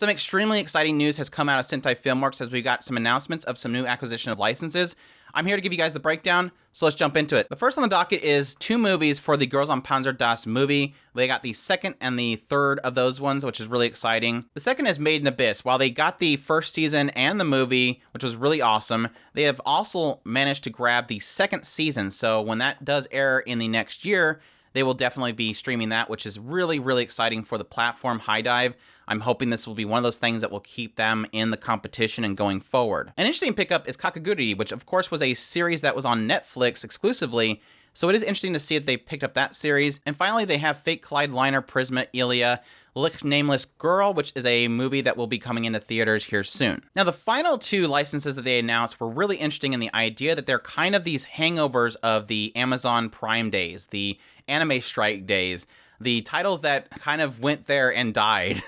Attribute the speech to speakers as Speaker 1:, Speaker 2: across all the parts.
Speaker 1: Some extremely exciting news has come out of Sentai Filmworks as we got some announcements of some new acquisition of licenses. I'm here to give you guys the breakdown, so let's jump into it. The first on the docket is 2 movies for the Girls on Panzer Das movie. They got the second and the third of those ones, which is really exciting. The second is Made in Abyss. While they got the first season and the movie, which was really awesome, they have also managed to grab the second season. So when that does air in the next year, they will definitely be streaming that, which is really, really exciting for the platform High Dive. I'm hoping this will be one of those things that will keep them in the competition and going forward. An interesting pickup is Kakaguri, which of course was a series that was on Netflix exclusively, so it is interesting to see that they picked up that series. And finally, they have Fate Collide Liner Prisma Ilia, Lick Nameless Girl, which is a movie that will be coming into theaters here soon. Now, the final 2 licenses that they announced were really interesting in the idea that they're kind of these hangovers of the Amazon Prime days, the anime strike days, the titles that kind of went there and died.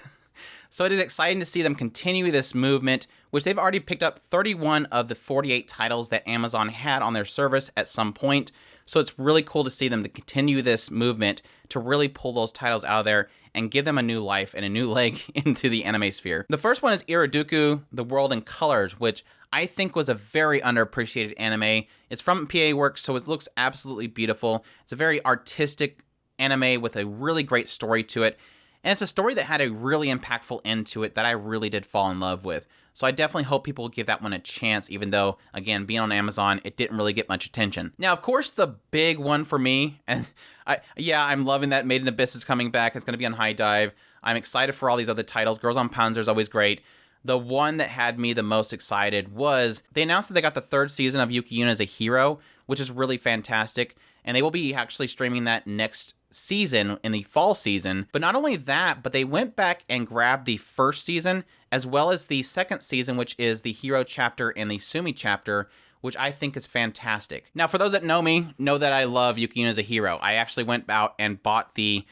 Speaker 1: So it is exciting to see them continue this movement, which they've already picked up 31 of the 48 titles that Amazon had on their service at some point. So it's really cool to see them to continue this movement to really pull those titles out of there and give them a new life and a new leg into the anime sphere. The first one is Iraduku, The World in Colors, which I think was a very underappreciated anime. It's from PA Works, so it looks absolutely beautiful. It's a very artistic anime with a really great story to it. And it's a story that had a really impactful end to it that I really did fall in love with. So I definitely hope people give that one a chance, even though, again, being on Amazon, it didn't really get much attention. Now, of course, the big one for me, and I'm loving that Made in Abyss is coming back. It's going to be on High Dive. I'm excited for all these other titles. Girls on Panzer is always great. The one that had me the most excited was they announced that they got the 3rd season of Yuki Yuna as a hero, which is really fantastic. And they will be actually streaming that next season in the fall season. But not only that, but they went back and grabbed the 1st season as well as the 2nd season, which is the Hero chapter and the Sumi chapter, which I think is fantastic. Now, for those that know me, know that I love Yuki Yuna as a hero. I actually went out and bought the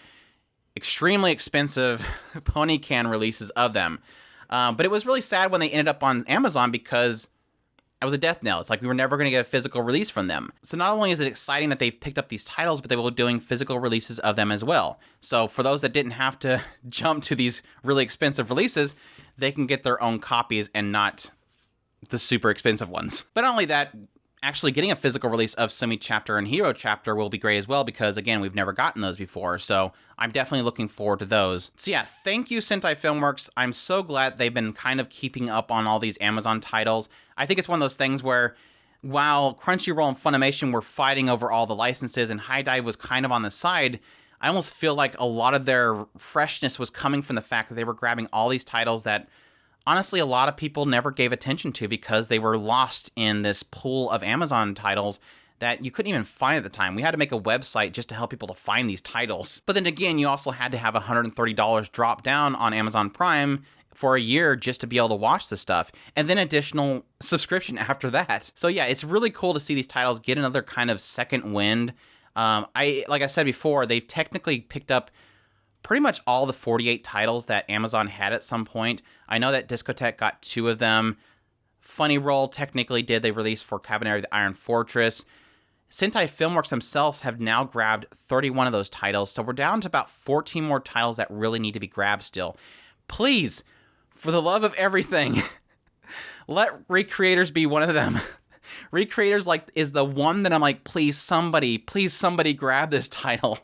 Speaker 1: extremely expensive Pony Can releases of them. But it was really sad when they ended up on Amazon because it was a death knell. It's like we were never going to get a physical release from them. So not only is it exciting that they've picked up these titles, but they will be doing physical releases of them as well. So for those that didn't have to jump to these really expensive releases, they can get their own copies and not the super expensive ones. But not only that, actually getting a physical release of Sumi Chapter and Hero Chapter will be great as well because, again, we've never gotten those before, so I'm definitely looking forward to those. So yeah, thank you, Sentai Filmworks. I'm so glad they've been kind of keeping up on all these Amazon titles. I think it's one of those things where while Crunchyroll and Funimation were fighting over all the licenses and High Dive was kind of on the side, I almost feel like a lot of their freshness was coming from the fact that they were grabbing all these titles that honestly, a lot of people never gave attention to because they were lost in this pool of Amazon titles that you couldn't even find at the time. We had to make a website just to help people to find these titles. But then again, you also had to have $130 drop down on Amazon Prime for a year just to be able to watch the stuff, and then additional subscription after that. So yeah, it's really cool to see these titles get another kind of second wind. Like I said before, they've technically picked up pretty much all the 48 titles that Amazon had at some point. I know that Discotek got 2 of them. Funny Roll technically did. They released for Cabaneri the Iron Fortress. Sentai Filmworks themselves have now grabbed 31 of those titles, so we're down to about 14 more titles that really need to be grabbed still. Please, for the love of everything, let Recreators be one of them. Recreators is the one that I'm like, please somebody grab this title.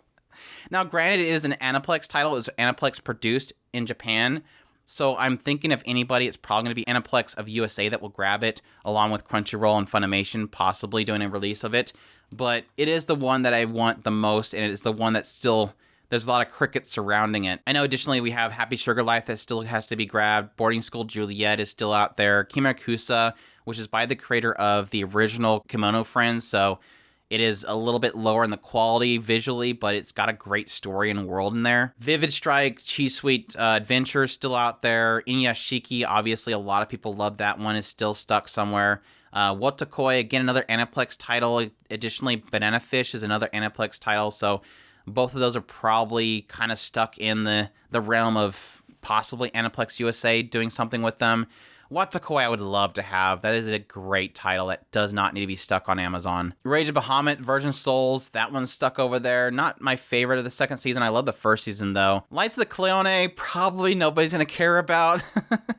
Speaker 1: Now, granted, it is an Aniplex title. It was Aniplex produced in Japan. So I'm thinking if anybody, it's probably going to be Aniplex of USA that will grab it, along with Crunchyroll and Funimation possibly doing a release of it. But it is the one that I want the most, and it is the one that still, there's a lot of crickets surrounding it. I know additionally we have Happy Sugar Life that still has to be grabbed. Boarding School Juliet is still out there. Kimirakusa, which is by the creator of the original Kimono Friends, so it is a little bit lower in the quality visually, but it's got a great story and world in there. Vivid Strike, Cheese Sweet Adventure is still out there. Inuyashiki, obviously a lot of people love that one, is still stuck somewhere. Wotakoi, again, another Aniplex title. Additionally, Banana Fish is another Aniplex title, so both of those are probably kind of stuck in the realm of possibly Aniplex USA doing something with them. Watakoi I would love to have. That is a great title that does not need to be stuck on Amazon. Rage of Bahamut, Virgin Souls, that one's stuck over there. Not my favorite of the second season. I love the first season though. Lights of the Cleone, probably nobody's gonna care about.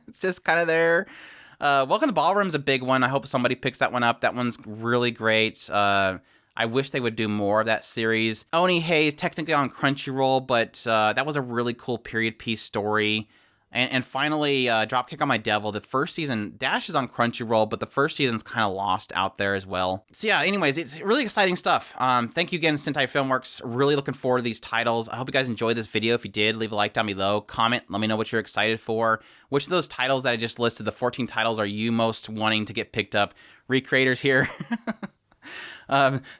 Speaker 1: It's just kind of there. Welcome to Ballroom's a big one. I hope somebody picks that one up. That one's really great. I wish they would do more of that series. Oni Hey is technically on Crunchyroll, but that was a really cool period piece story. And finally, Dropkick on My Devil. The first season, Dash is on Crunchyroll, but the first season's kind of lost out there as well. So yeah, anyways, it's really exciting stuff. Thank you again, Sentai Filmworks. Really looking forward to these titles. I hope you guys enjoyed this video. If you did, leave a like down below. Comment, let me know what you're excited for. Which of those titles that I just listed, the 14 titles, are you most wanting to get picked up? Recreators here.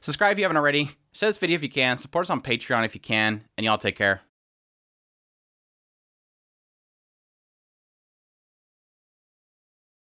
Speaker 1: Subscribe if you haven't already. Share this video if you can. Support us on Patreon if you can. And y'all take care.